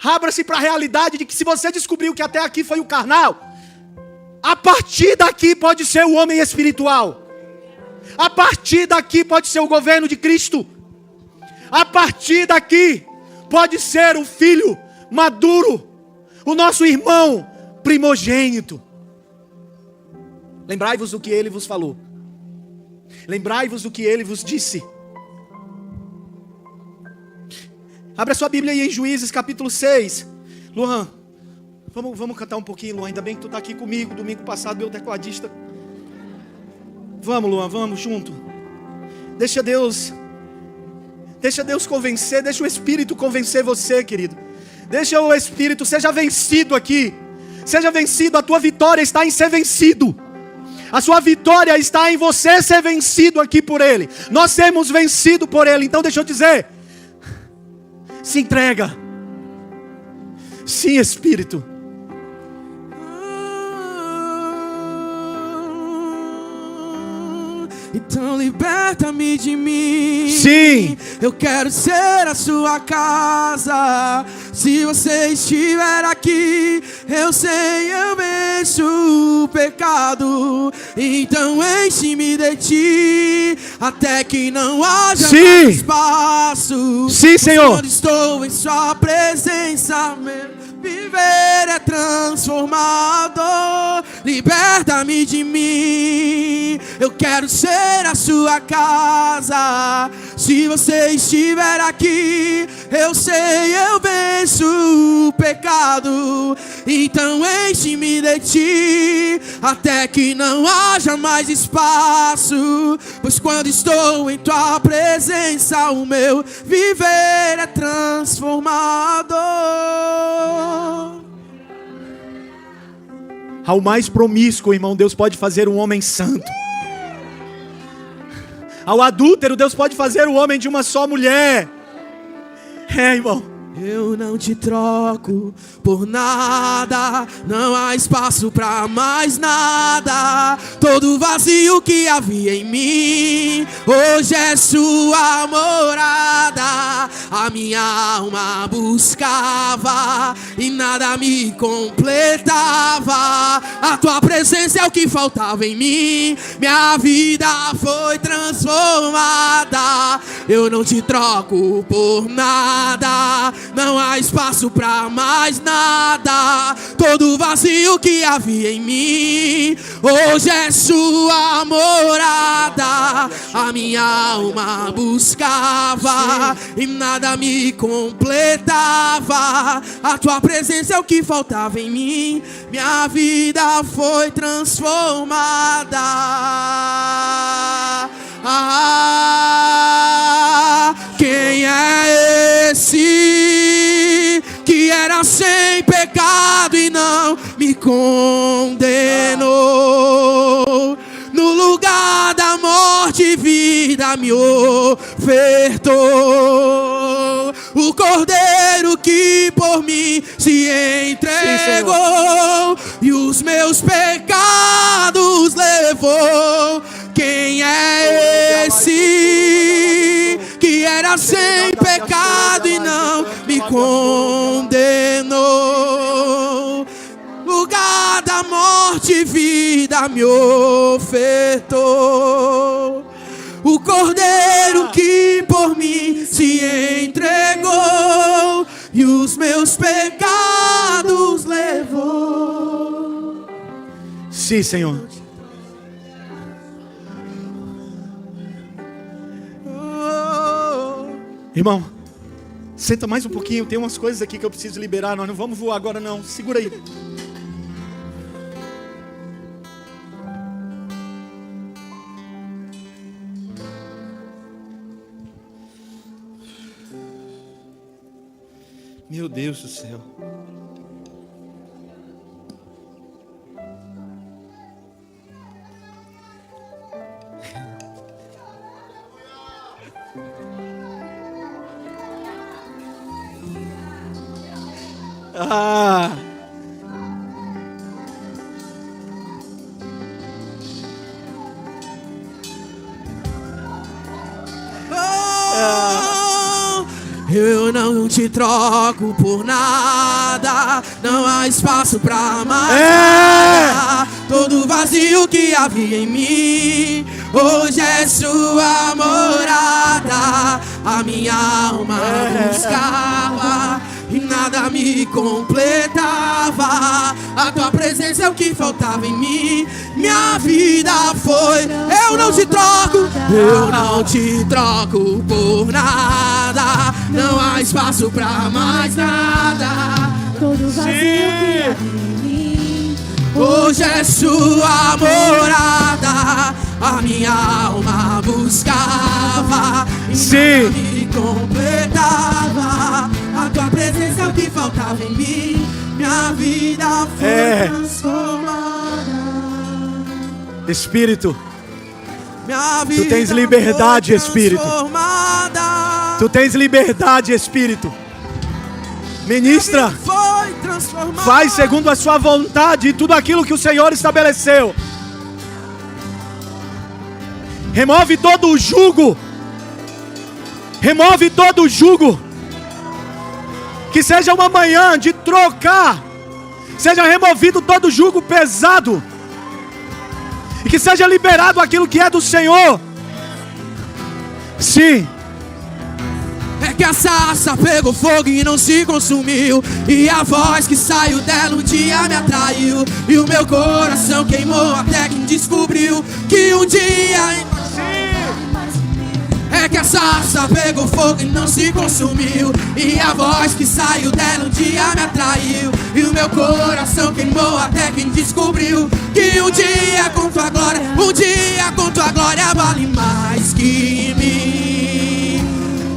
Abra-se para a realidade de que se você descobriu que até aqui foi o carnal, a partir daqui pode ser o homem espiritual. A partir daqui pode ser o governo de Cristo. A partir daqui pode ser o filho maduro, o nosso irmão primogênito. Lembrai-vos do que ele vos falou. Lembrai-vos do que ele vos disse. Abra sua Bíblia aí em Juízes capítulo 6. Luan, vamos cantar um pouquinho, Luan. Ainda bem que tu está aqui comigo. Domingo passado, meu tecladista. Vamos, Luan, vamos junto. Deixa Deus convencer. Deixa o Espírito convencer você, querido. Deixa o Espírito, seja vencido aqui. Seja vencido, a tua vitória está em ser vencido. A sua vitória está em você ser vencido aqui por Ele. Nós sermos vencidos por Ele. Então deixa eu dizer, se entrega. Sim, Espírito. Então liberta-me de mim. Sim. Eu quero ser a sua casa. Se você estiver aqui, eu sei, eu venço o pecado. Então enche-me de ti, até que não haja mais espaço. Sim, Senhor. Quando estou em sua presença, meu viver é transformado. Liberta-me de mim. Eu quero ser a sua casa. Se você estiver aqui, eu sei, eu venço o pecado. Então enche-me de ti, até que não haja mais espaço. Pois quando estou em tua presença, o meu viver é transformado. Ao mais promíscuo, irmão, Deus pode fazer um homem santo. Ao adúltero, Deus pode fazer o homem de uma só mulher. É, irmão. Eu não te troco por nada, não há espaço pra mais nada. Todo vazio que havia em mim, hoje é sua morada. A minha alma buscava e nada me completava. A tua presença é o que faltava em mim. Minha vida foi transformada. Eu não te troco por nada. Não há espaço pra mais nada. Todo vazio que havia em mim hoje é sua morada. A minha alma buscava e nada me completava. A tua presença é o que faltava em mim. Minha vida foi transformada. Quem é esse que era sem pecado e não me condenou? No lugar da morte, vida me ofertou. O Cordeiro que por mim se entregou e os meus pecados levou. Quem é esse que era sem pecado e não me condenou? Lugar da morte, vida me ofertou. O Cordeiro que por mim se entregou e os meus pecados levou. Sim, Senhor. Irmão, senta mais um pouquinho. Tem umas coisas aqui que eu preciso liberar. Nós não vamos voar agora não. Segura aí. Meu Deus do céu. Eu não te troco por nada. Não há espaço pra mais nada. Todo vazio que havia em mim hoje é sua morada. A minha alma buscava e nada me completava. A tua presença é o que faltava em mim. Minha vida foi. Eu não te troco. Eu não te troco por nada. Não há espaço pra mais nada. Todo vazio que havia em mim hoje é sua morada. A minha alma buscava e nada me completava. A tua presença é o que faltava em mim. Minha vida foi transformada. Espírito, minha vida tu tens liberdade, Espírito. Tu tens liberdade, Espírito. Ministra, faz segundo a sua vontade tudo aquilo que o Senhor estabeleceu. Remove todo o jugo. Remove todo o jugo. Que seja uma manhã de trocar. Seja removido todo o jugo pesado. E que seja liberado aquilo que é do Senhor. Sim. É que a sarça pegou fogo e não se consumiu. E a voz que saiu dela um dia me atraiu. E o meu coração queimou até que descobriu que um dia... É que a sarça pegou fogo e não se consumiu. E a voz que saiu dela um dia me atraiu. E o meu coração queimou até que descobriu que um dia com tua glória, um dia com tua glória vale mais que mim.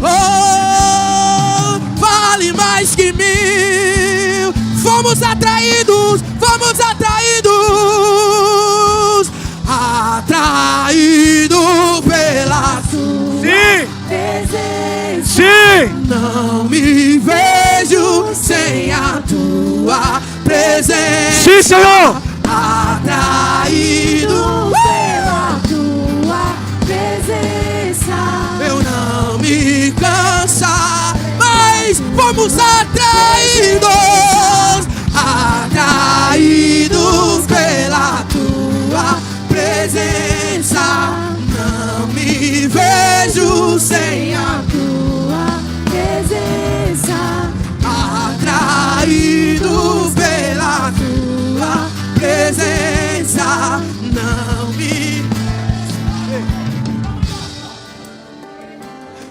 Oh, vale mais que mil. Fomos atraídos, fomos atraídos. Atraído pela Sim. presença. Sim. não me vejo sem a tua presença. Sim, Senhor. Atraído pela tua presença. eu não me cansa, mas fomos atraídos. Atraídos pela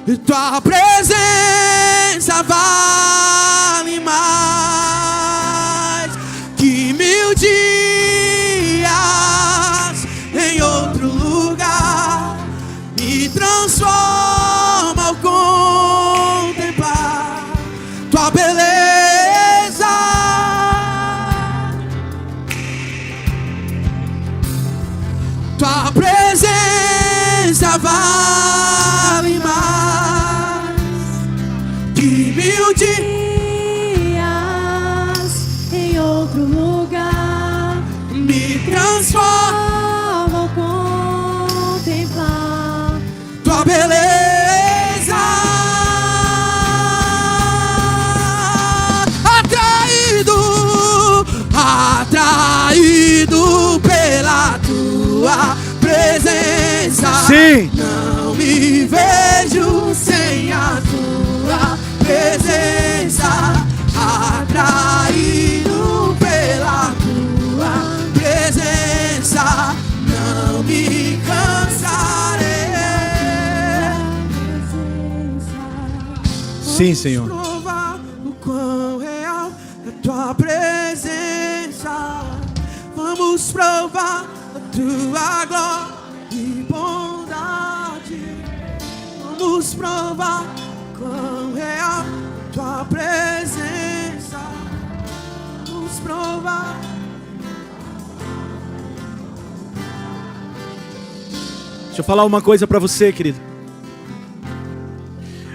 E tua presença vale mais que 1000 dias em outro lugar. Me transforma ao contemplar tua beleza. Tua presença vale mais que 1000 dias em outro lugar. me transforma Ao contemplar tua beleza. Atraído pela tua presença. Sim. Não me vejo sem a tua presença. Atraído pela tua presença, não me cansarei. Sim, Senhor. Provar o quão real é tua presença. Vamos provar a tua glória e bondade. Vamos provar o quão real é tua presença. Vamos provar. Deixa eu falar uma coisa pra você, querido.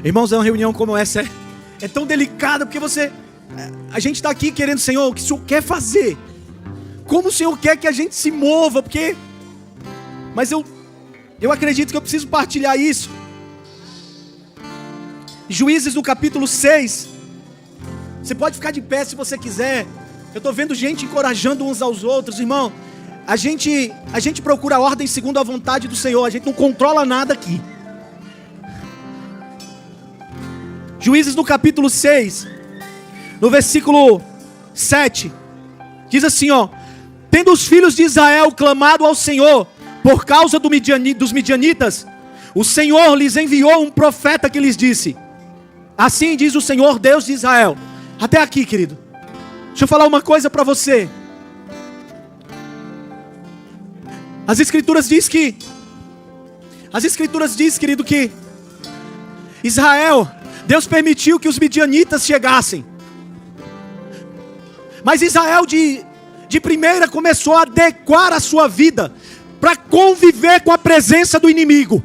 Irmãos, uma reunião como essa é tão delicada, porque a gente está aqui querendo, Senhor, o que o Senhor quer fazer, como o Senhor quer que a gente se mova, mas eu acredito que eu preciso partilhar isso. Juízes no capítulo 6, você pode ficar de pé se você quiser. Eu estou vendo gente encorajando uns aos outros, irmão. A gente procura a ordem segundo a vontade do Senhor, a gente não controla nada aqui. Juízes no capítulo 6, no versículo 7, diz assim, ó: tendo os filhos de Israel clamado ao Senhor por causa dos midianitas, o Senhor lhes enviou um profeta que lhes disse: assim diz o Senhor Deus de Israel. Até aqui, querido. Deixa eu falar uma coisa para você. As escrituras diz, querido, que Israel, Deus permitiu que os midianitas chegassem. Mas Israel de primeira começou a adequar a sua vida para conviver com a presença do inimigo.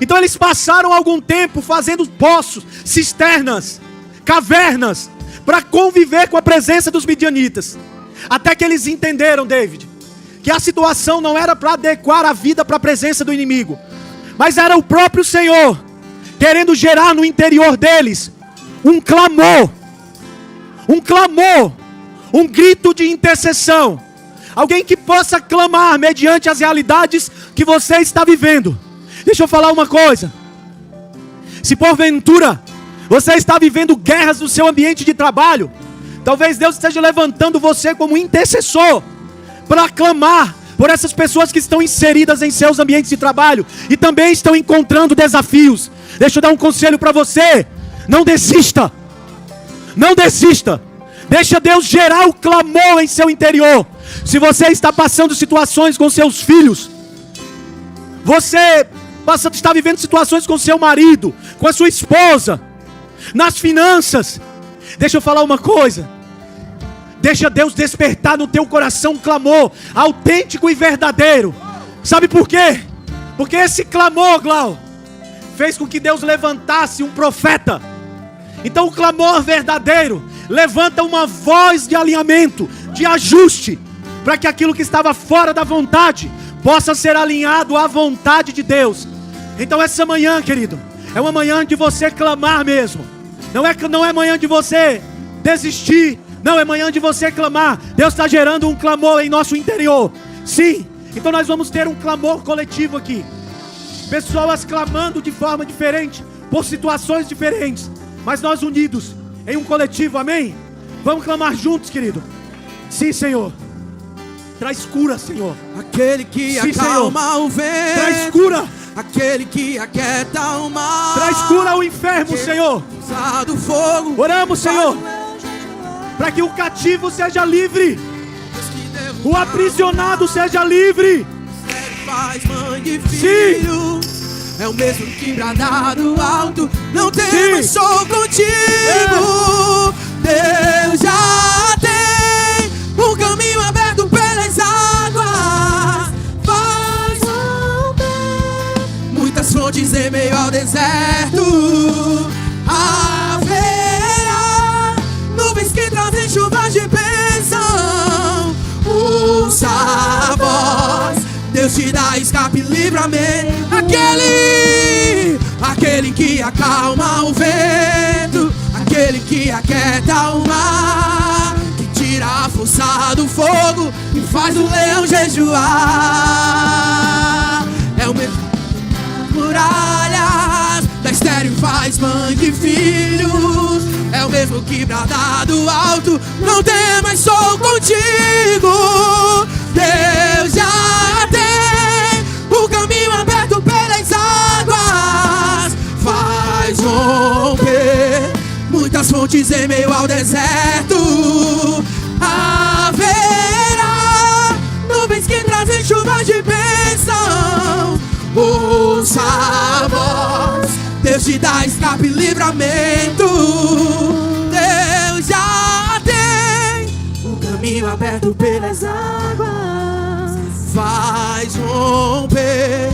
Então eles passaram algum tempo fazendo poços, cisternas, cavernas, para conviver com a presença dos midianitas. Até que eles entenderam, David, que a situação não era para adequar a vida para a presença do inimigo, mas era o próprio Senhor querendo gerar no interior deles um clamor, um grito de intercessão. Alguém que possa clamar mediante as realidades que você está vivendo. Deixa eu falar uma coisa. Se porventura você está vivendo guerras no seu ambiente de trabalho, talvez Deus esteja levantando você como intercessor para clamar por essas pessoas que estão inseridas em seus ambientes de trabalho e também estão encontrando desafios. Deixa eu dar um conselho para você: não desista, não desista. Deixa Deus gerar o clamor em seu interior. Se você está passando situações com seus filhos, você está vivendo situações com seu marido, com a sua esposa, nas finanças, deixa eu falar uma coisa: deixa Deus despertar no teu coração um clamor autêntico e verdadeiro. Sabe por quê? Porque esse clamor, Glau, fez com que Deus levantasse um profeta. Então o clamor verdadeiro levanta uma voz de alinhamento, de ajuste, para que aquilo que estava fora da vontade possa ser alinhado à vontade de Deus. Então essa manhã, querido, é uma manhã de você clamar mesmo. Não é manhã de você desistir. Não, é manhã de você clamar. Deus está gerando um clamor em nosso interior. Sim, então nós vamos ter um clamor coletivo aqui. Pessoas clamando de forma diferente, por situações diferentes, mas nós unidos em um coletivo, amém? Vamos clamar juntos, querido. Sim, Senhor. Traz cura, Senhor. Aquele que Sim, acalma o vento. Traz cura. Aquele que aquieta o mar. Traz cura ao enfermo, Senhor. Do fogo. Oramos, Senhor, para que o cativo seja livre, o aprisionado seja livre. Faz mãe e filho. Sim. É o mesmo que bradar do alto. Não temas, sou contigo. Deus já tem um caminho aberto pelas águas. Faz romper muitas fontes em meio ao deserto. Haverá nuvens que trazem chuvas de bênção. Ouça a voz, Deus te dá escape e livramento. Aquele que acalma o vento, aquele que aquieta o mar, que tira a força do fogo e faz o leão jejuar. É o mesmo muralhas da estéril faz mãe e filhos. É o mesmo que brada do alto. Não temas, sou contigo. Deus já tem o caminho aberto pelas águas. Faz romper muitas fontes em meio ao deserto. Haverá nuvens que trazem chuvas de bênção. Ouça a voz, Deus te dá escape e livramento. Deus já tem o caminho aberto pelas águas. Faz romper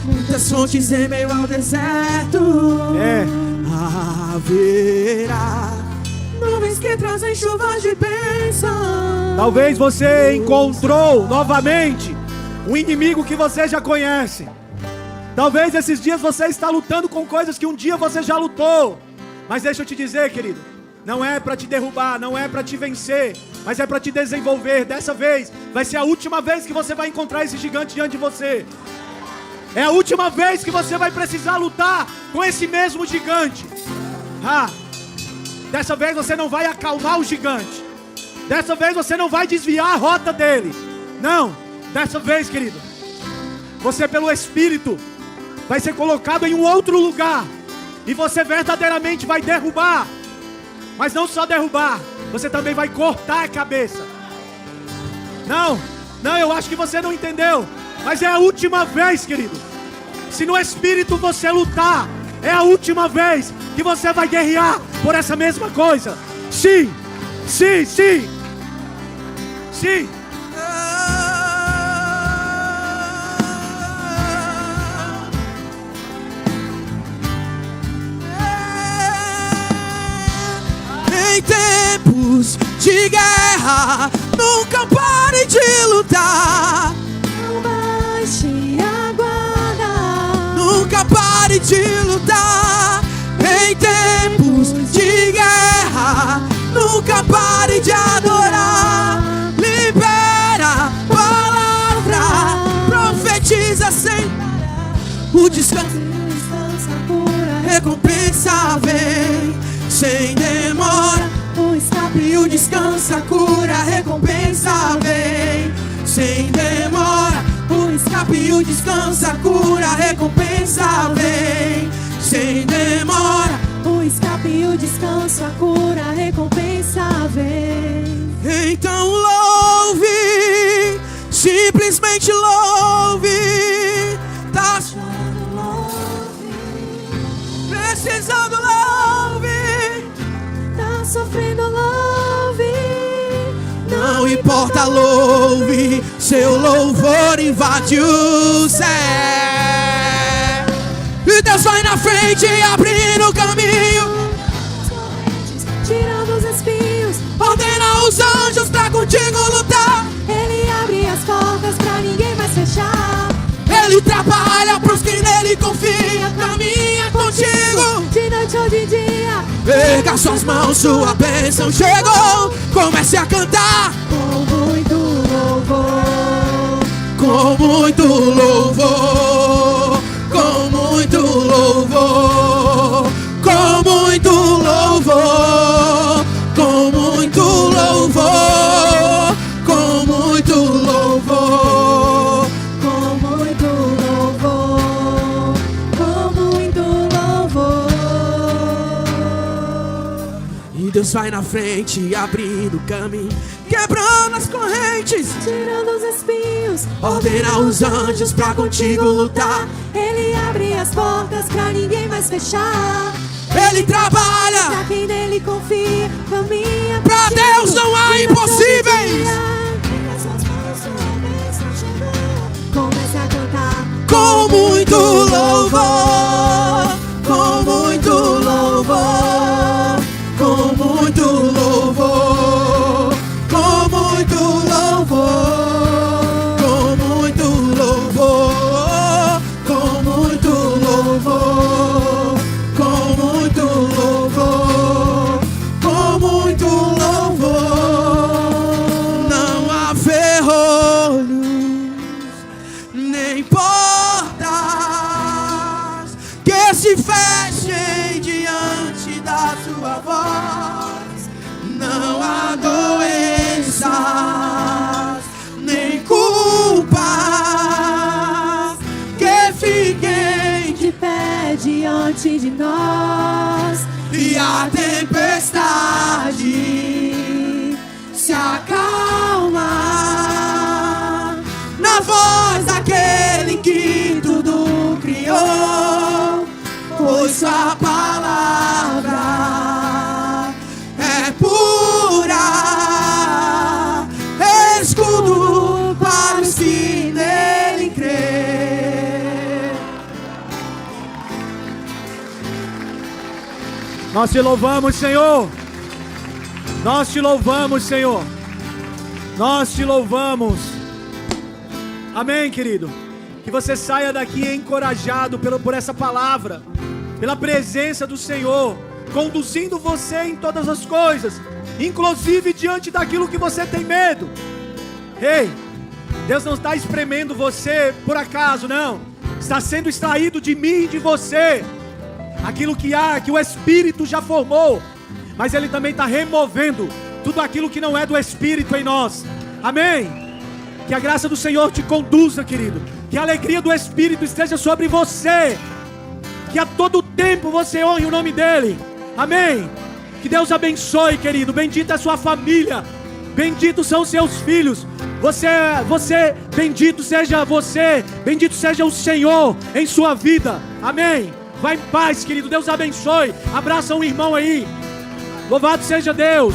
muitas fontes em meio ao deserto. Haverá nuvens que trazem chuvas de bênção. Talvez você encontrou novamente um inimigo que você já conhece. Talvez esses dias você está lutando com coisas que um dia você já lutou. Mas deixa eu te dizer, querido, não é para te derrubar, não é para te vencer, mas é para te desenvolver. Dessa vez vai ser a última vez que você vai encontrar esse gigante diante de você. É a última vez que você vai precisar lutar com esse mesmo gigante. Dessa vez você não vai acalmar o gigante. Dessa vez você não vai desviar a rota dele. Não, dessa vez, querido, você pelo Espírito vai ser colocado em um outro lugar. E você verdadeiramente vai derrubar. Mas não só derrubar, você também vai cortar a cabeça. Não, eu acho que você não entendeu. Mas é a última vez, querido. Se no Espírito você lutar, é a última vez que você vai guerrear por essa mesma coisa. Sim, sim, sim. Sim. Em tempos de guerra, nunca pare de lutar. Não baixe a guarda. Nunca pare de lutar. Em tempos de guerra, nunca pare de adorar. Libera palavra, profetiza sem parar. O descanso, recompensa vem sem demora. O escape E o descanso, a cura, a recompensa vem sem demora. O escape e o descanso, a cura, a recompensa vem sem demora. o escape e o descanso, a cura, a recompensa vem. Então louve, simplesmente louve. Tá Chorando, louve. precisando, louve. Tá sofrendo, louve. Não importa, louve. Seu louvor invade o céu. E Deus vai na frente, abrindo o caminho, Tirando os espinhos, ordena os anjos pra contigo lutar. Ele abre as portas pra ninguém mais fechar. Ele trabalha pros que nele confia, caminha contigo. De noite ou de dia, Erga suas mãos, sua bênção chegou. Comece a cantar com muito louvor. com muito louvor, com muito louvor, com muito louvor, com muito louvor, com muito louvor. Deus vai na frente, abrindo caminho, quebrando as correntes, tirando os espinhos, ordena os anjos pra contigo lutar. Ele abre as portas pra ninguém mais fechar. Ele trabalha, Pra quem nele confia, caminha pra contigo. Deus não há E todo impossíveis. dia, nas suas mãos sua bênção chegou. Comece a cantar Com muito louvor, com muito louvor, com muito louvor, com muito louvor, com muito louvor, com muito louvor, com muito louvor, com muito louvor. Não há ferrolhos nem portas que se fechem diante da sua voz. Não há doenças nem culpas que fiquem de pé diante de nós. e a tempestade se acalma na voz daquele que tudo criou, pois sua palavra é pura, escudo para os que nele crê. Nós te louvamos, Senhor. Nós te louvamos, Senhor. Nós te louvamos. Amém, querido. Que você saia daqui encorajado por essa palavra, pela presença do Senhor, conduzindo você em todas as coisas, inclusive diante daquilo que você tem medo. Ei, Deus não está espremendo você por acaso, não. Está sendo extraído de mim e de você aquilo que há, que o Espírito já formou, mas Ele também está removendo tudo aquilo que não é do Espírito em nós. Amém? Que a graça do Senhor te conduza, querido. Que a alegria do Espírito esteja sobre você. Que a todo tempo você honre o nome dEle. Amém? Que Deus abençoe, querido. Bendita é a sua família. Benditos são os seus filhos. Bendito seja você. Bendito seja o Senhor em sua vida. Amém? Vai em paz, querido. Deus abençoe. Abraça um irmão aí. Louvado seja Deus.